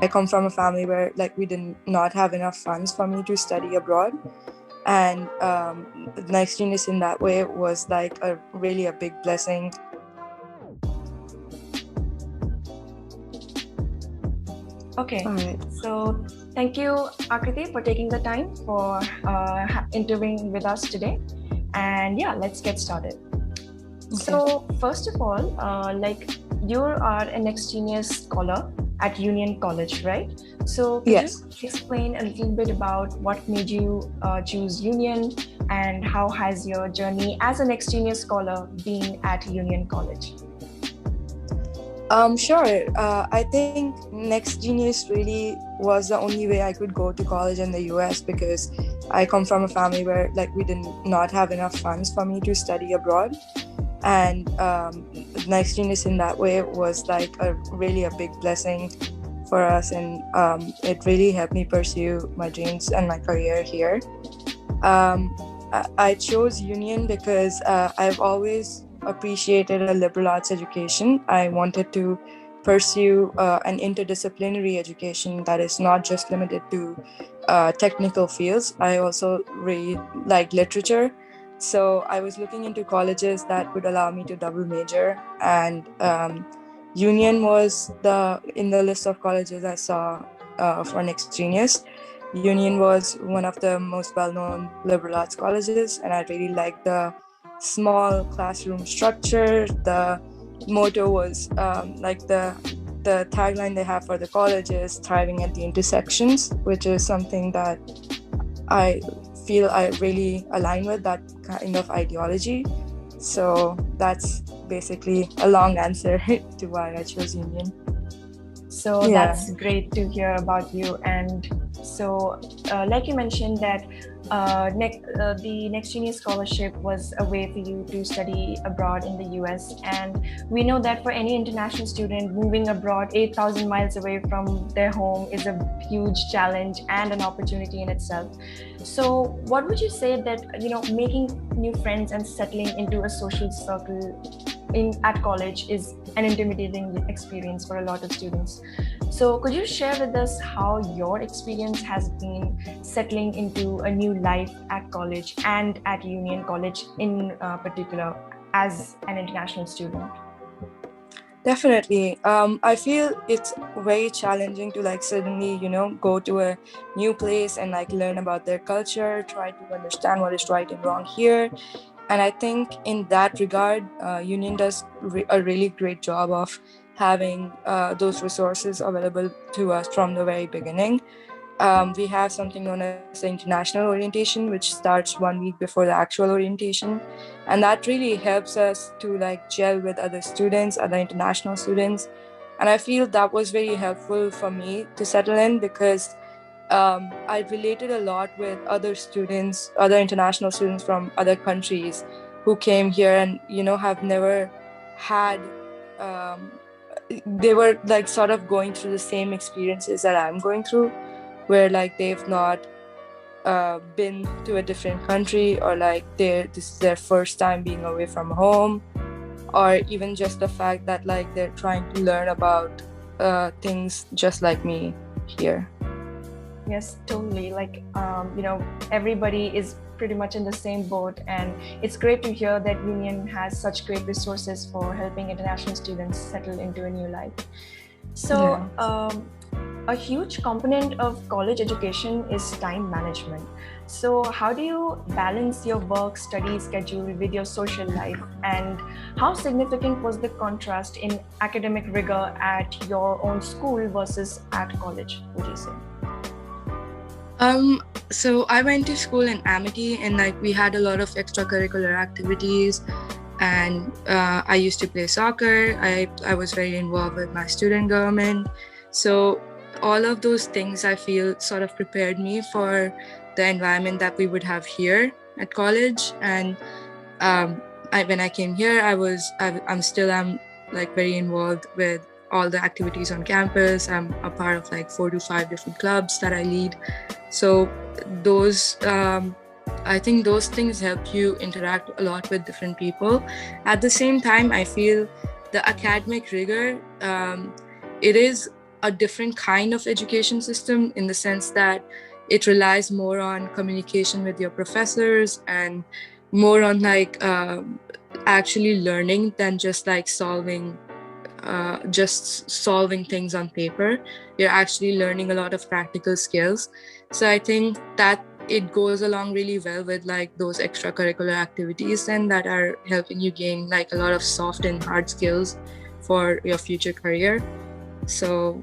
I come from a family where like we did not have enough funds for me to study abroad, and the exchange in that way was like a really a big blessing. Okay, All right. so thank you, Akriti, for taking the time for interviewing with us today. And yeah, let's get started. Okay. So first of all, you are an extraneous scholar at Union College, right? So could you Yes. explain a little bit about what made you choose Union and how has your journey as an extraneous scholar been at Union College? Sure. I think Next Genius really was the only way I could go to college in the US because I come from a family where like we did not have enough funds for me to study abroad, and Next Genius in that way was like a really a big blessing for us, and it really helped me pursue my dreams and my career here. I chose Union because I've always appreciated a liberal arts education. I wanted to pursue an interdisciplinary education that is not just limited to technical fields. I also really like literature. So I was looking into colleges that would allow me to double major, and Union was the in the list of colleges I saw for Next Genius. Union was one of the most well-known liberal arts colleges, and I really liked the small classroom structure. The motto was the tagline they have for the college is "Thriving at the Intersections," which is something that I feel I really align with that kind of ideology. So that's basically a long answer to why I chose Union. So Yeah. that's great to hear about you. And so, like you mentioned, that the Next Genius Scholarship was a way for you to study abroad in the US. And we know that for any international student, moving abroad 8,000 miles away from their home is a huge challenge and an opportunity in itself. So, what would you say that, making new friends and settling into a social circle at college is an intimidating experience for a lot of students. So could you share with us how your experience has been settling into a new life at college and at Union College in particular as an international student? Definitely. I feel it's very challenging to like suddenly, go to a new place and like learn about their culture, try to understand what is right and wrong here. And I think in that regard, Union does a really great job of having those resources available to us from the very beginning. We have something known as the international orientation, which starts 1 week before the actual orientation, and that really helps us to like gel with other students, other international students. And I feel that was very helpful for me to settle in because I related a lot with other students, other international students from other countries who came here and have never had. Um, they were like sort of going through the same experiences that I'm going through, where like they've not been to a different country, or like this is their first time being away from home, or even just the fact that like they're trying to learn about things just like me here. Yes, totally. Everybody is pretty much in the same boat, and it's great to hear that Union has such great resources for helping international students settle into a new life. So, a huge component of college education is time management. So, how do you balance your work study schedule with your social life? And how significant was the contrast in academic rigor at your own school versus at college, would you say? So I went to school in Amity, and like we had a lot of extracurricular activities, and I used to play soccer. I was very involved with my student government. So all of those things I feel sort of prepared me for the environment that we would have here at college. And when I came here, I'm like very involved with all the activities on campus. I'm a part of like 4 to 5 different clubs that I lead. So those, I think those things help you interact a lot with different people. At the same time, I feel the academic rigor, it is a different kind of education system, in the sense that it relies more on communication with your professors and more on like actually learning than just like solving things on paper. You're actually learning a lot of practical skills. So I think that it goes along really well with like those extracurricular activities and that are helping you gain like a lot of soft and hard skills for your future career. So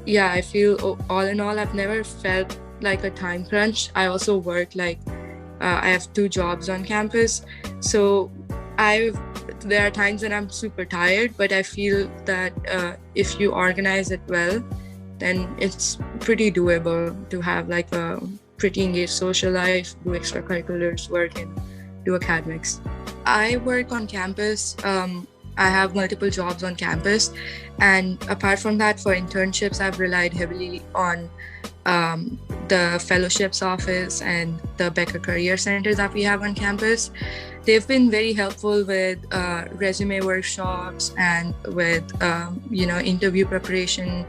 yeah, I feel all in all, I've never felt like a time crunch. I also work like I have 2 jobs on campus. So I've there are times when I'm super tired, but I feel that if you organize it well, then it's pretty doable to have like a pretty engaged social life, do extracurriculars, work, and do academics. I work on campus. I have multiple jobs on campus. And apart from that, for internships, I've relied heavily on the fellowships office and the Becker Career Center that we have on campus. They've been very helpful with resume workshops and with interview preparation.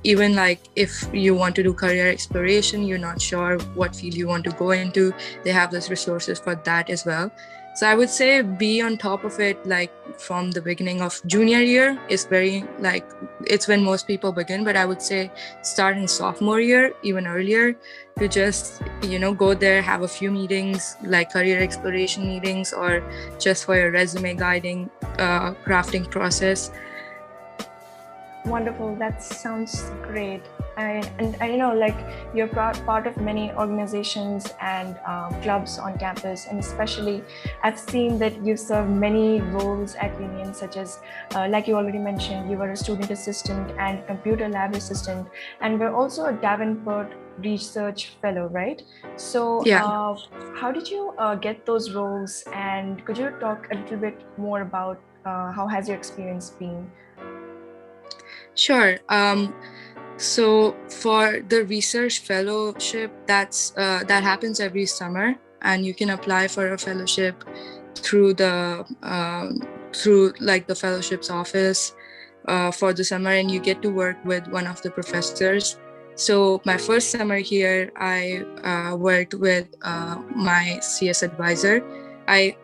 Even like if you want to do career exploration, you're not sure what field you want to go into, they have those resources for that as well. So I would say be on top of it like from the beginning of junior year is very like it's when most people begin, but I would say start in sophomore year, even earlier, to just go there, have a few meetings like career exploration meetings or just for your resume guiding crafting process. Wonderful. That sounds great. And I know like you're part of many organizations and clubs on campus, and especially I've seen that you serve many roles at Union, such as like you already mentioned, you were a student assistant and computer lab assistant, and we're also a Davenport research fellow, right? So Yeah. how did you get those roles, and could you talk a little bit more about how has your experience been? Sure. So for the research fellowship, that happens every summer, and you can apply for a fellowship through like the fellowships office for the summer, and you get to work with one of the professors. So my first summer here, I worked with my CS advisor. I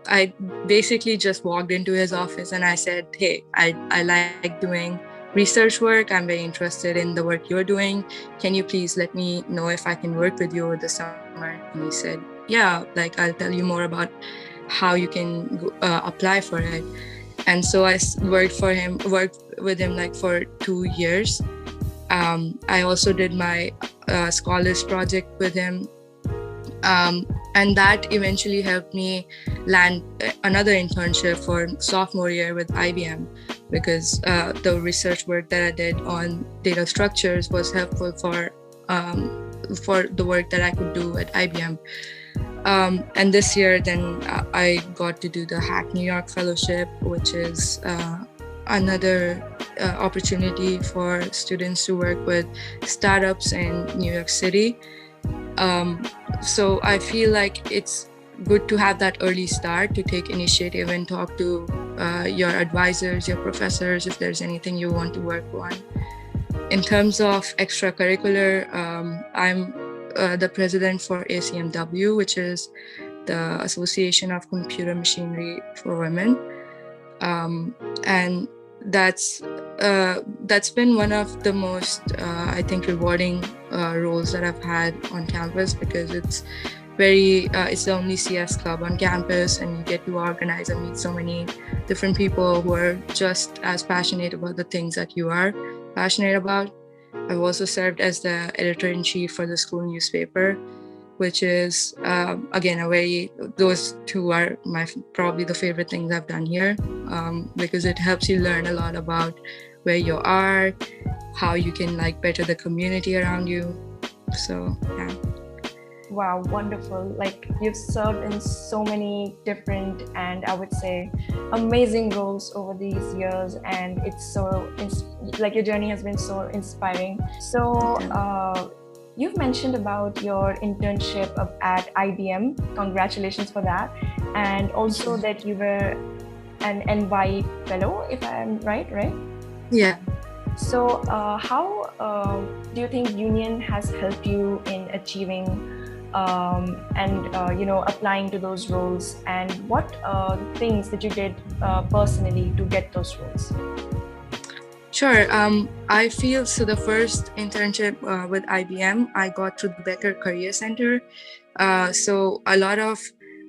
basically just walked into his office and I said, "Hey, I like doing research work. I'm very interested in the work you're doing. Can you please let me know if I can work with you over the summer?" And he said, "Yeah, like I'll tell you more about how you can apply for it." And so I worked with him like for 2 years. I also did my scholars project with him. And that eventually helped me land another internship for sophomore year with IBM, because the research work that I did on data structures was helpful for the work that I could do at IBM. And this year, then I got to do the Hack New York Fellowship, which is another opportunity for students to work with startups in New York City. So I feel like it's good to have that early start, to take initiative and talk to your advisors, your professors, if there's anything you want to work on. In terms of extracurricular, I'm the president for ACMW, which is the Association of Computer Machinery for Women. And that's been one of the most, I think, rewarding roles that I've had on campus, because it's the only CS club on campus, and you get to organize and meet so many different people who are just as passionate about the things that you are passionate about. I've also served as the editor-in-chief for the school newspaper, which is, again, those two are probably the favorite things I've done here, because it helps you learn a lot about where you are, how you can like better the community around you. So, yeah. Wow, wonderful. Like you've served in so many different and I would say amazing roles over these years, and it's like your journey has been so inspiring. So you've mentioned about your internship at IBM. Congratulations for that. And also that you were an NY fellow, if I'm right? Yeah. So, how do you think union has helped you in achieving and applying to those roles? And what things that you did personally to get those roles? Sure. I feel so. The first internship with IBM, I got through the Becker Career Center. So a lot of,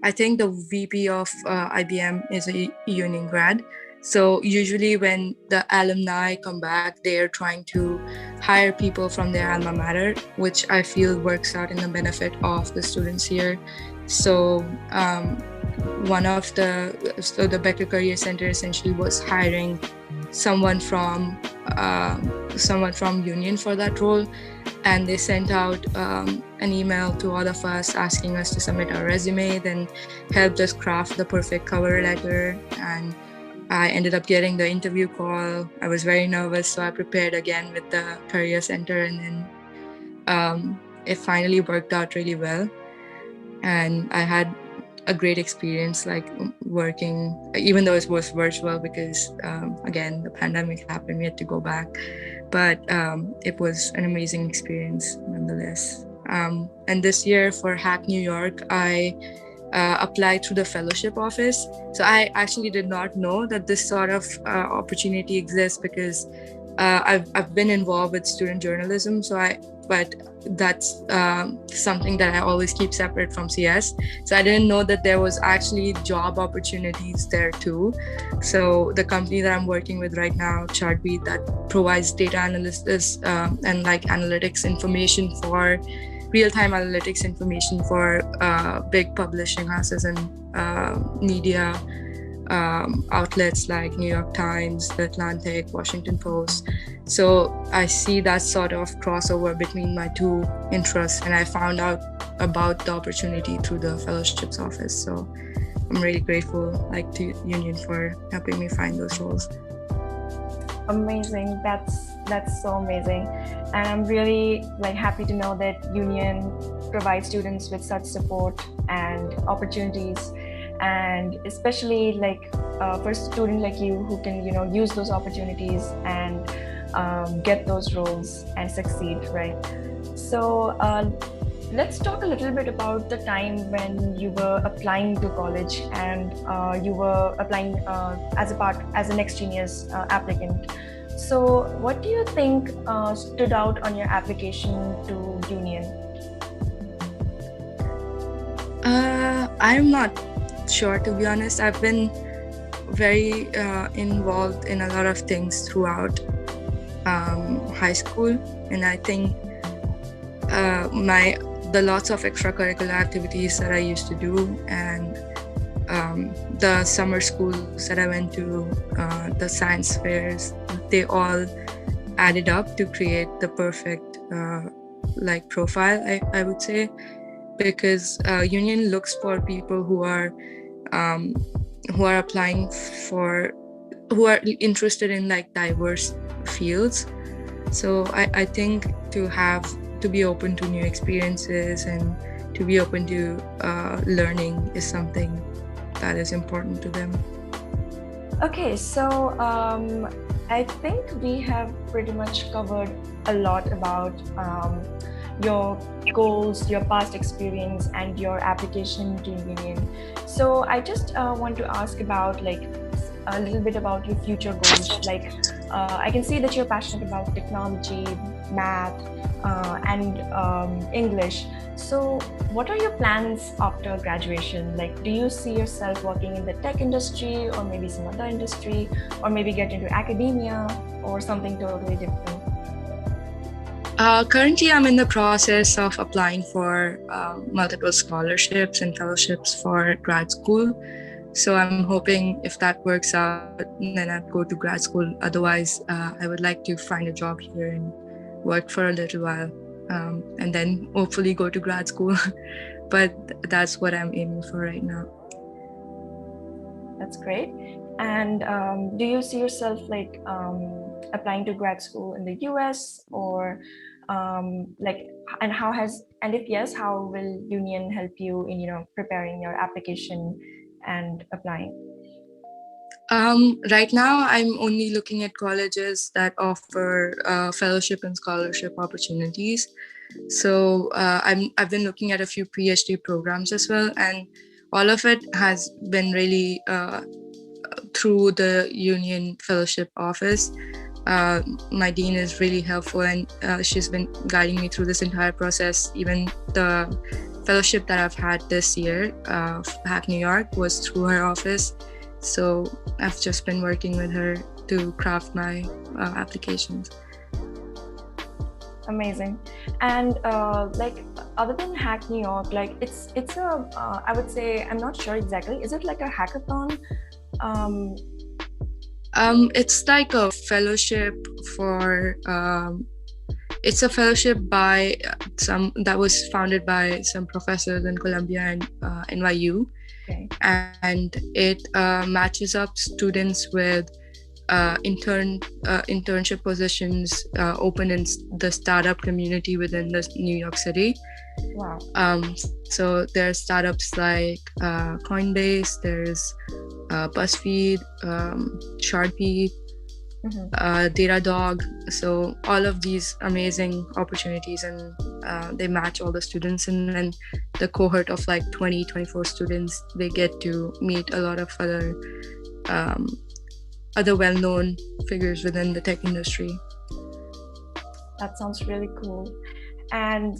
I think the VP of IBM is a union grad. So usually when the alumni come back, they are trying to hire people from their alma mater, which I feel works out in the benefit of the students here. So the Becker Career Center essentially was hiring someone from someone from union for that role, and they sent out an email to all of us asking us to submit our resume, then helped us craft the perfect cover letter. And I ended up getting the interview call. I was very nervous, so I prepared again with the career center, and then it finally worked out really well. And I had a great experience, like working, even though it was virtual because again the pandemic happened, we had to go back, but it was an amazing experience nonetheless. And this year for Hack New York, I applied through the fellowship office. So I actually did not know that this sort of opportunity exists because I've been involved with student journalism. But that's something that I always keep separate from CS. So I didn't know that there was actually job opportunities there too. So the company that I'm working with right now, Chartbeat, that provides data analysis and like analytics information for real-time analytics information for big publishing houses and media outlets like New York Times, The Atlantic, Washington Post. So I see that sort of crossover between my two interests, and I found out about the opportunity through the fellowships office. So I'm really grateful, like, to Union for helping me find those roles. Amazing. That's so amazing, and I'm really like happy to know that union provides students with such support and opportunities, and especially like for a student like you who can use those opportunities and get those roles and succeed, right? So let's talk a little bit about the time when you were applying to college and you were applying as a next genius applicant. So what do you think stood out on your application to union? I'm not sure, to be honest. I've been very involved in a lot of things throughout high school, and I think the lots of extracurricular activities that I used to do, and the summer schools that I went to, the science fairs, they all added up to create the perfect like profile, I would say, because union looks for people um, who are applying for, who are interested in like diverse fields. So I think to be open to new experiences and to be open to learning is something that is important to them. Okay, so I think we have pretty much covered a lot about your goals, your past experience, and your application to union. So I just want to ask about like a little bit about your future goals. Like I can see that you're passionate about technology, math, and English. So what are your plans after graduation? Like, do you see yourself working in the tech industry or maybe some other industry, or maybe get into academia or something totally different? Currently, I'm in the process of applying for multiple scholarships and fellowships for grad school. So I'm hoping if that works out, then I'd go to grad school. Otherwise, I would like to find a job here and work for a little while, and then hopefully go to grad school. But that's what I'm aiming for right now. That's great. And do you see yourself like applying to grad school in the US, or like, and how has, and if yes, how will union help you in preparing your application and applying? Right now, I'm only looking at colleges that offer fellowship and scholarship opportunities. So I've been looking at a few PhD programs as well, and all of it has been really through the Union Fellowship Office. Uh, my dean is really helpful, and she's been guiding me through this entire process. Even the fellowship that I've had this year, Hack New York, was through her office. So I've just been working with her to craft my applications. Amazing. And like other than Hack New York, like it's a I would say, I'm not sure exactly. Is it like a hackathon? Um, It's like a fellowship for it's a fellowship by some that was founded by some professors in Columbia and NYU, okay. and it matches up students with internship positions open in the startup community within the New York City. Wow. So there's startups like Coinbase, there's BuzzFeed, Sharpie, Datadog. So all of these amazing opportunities, and they match all the students. And then the cohort of like 20, 24 students, they get to meet a lot of other well-known figures within the tech industry. That sounds really cool. And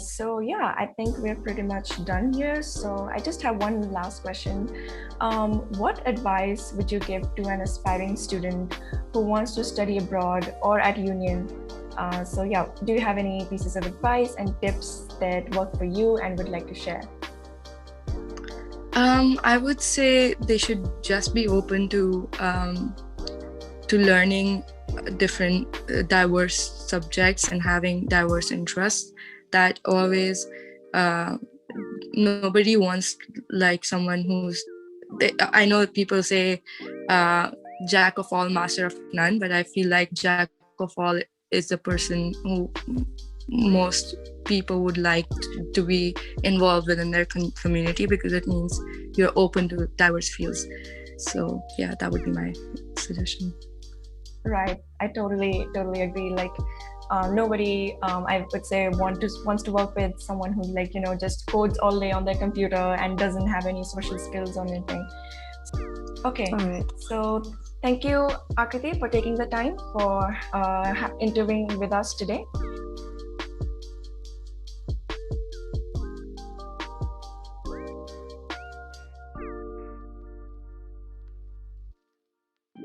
so, yeah, I think we're pretty much done here. So I just have one last question. What advice would you give to an aspiring student who wants to study abroad or at Union? So yeah, do you have any pieces of advice and tips that work for you and would like to share? I would say they should just be open to learning different diverse subjects and having diverse interests. That always nobody wants like someone who's I know people say jack of all, master of none, but I feel like jack of all is the person who most people would like to be involved within their community, because it means you're open to diverse fields. So yeah, that would be my suggestion. Right, I totally agree. Like nobody, I would say, wants to work with someone who, like, you know, just codes all day on their computer and doesn't have any social skills or anything. Okay, All right. so thank you, Akriti, for taking the time for interviewing with us today.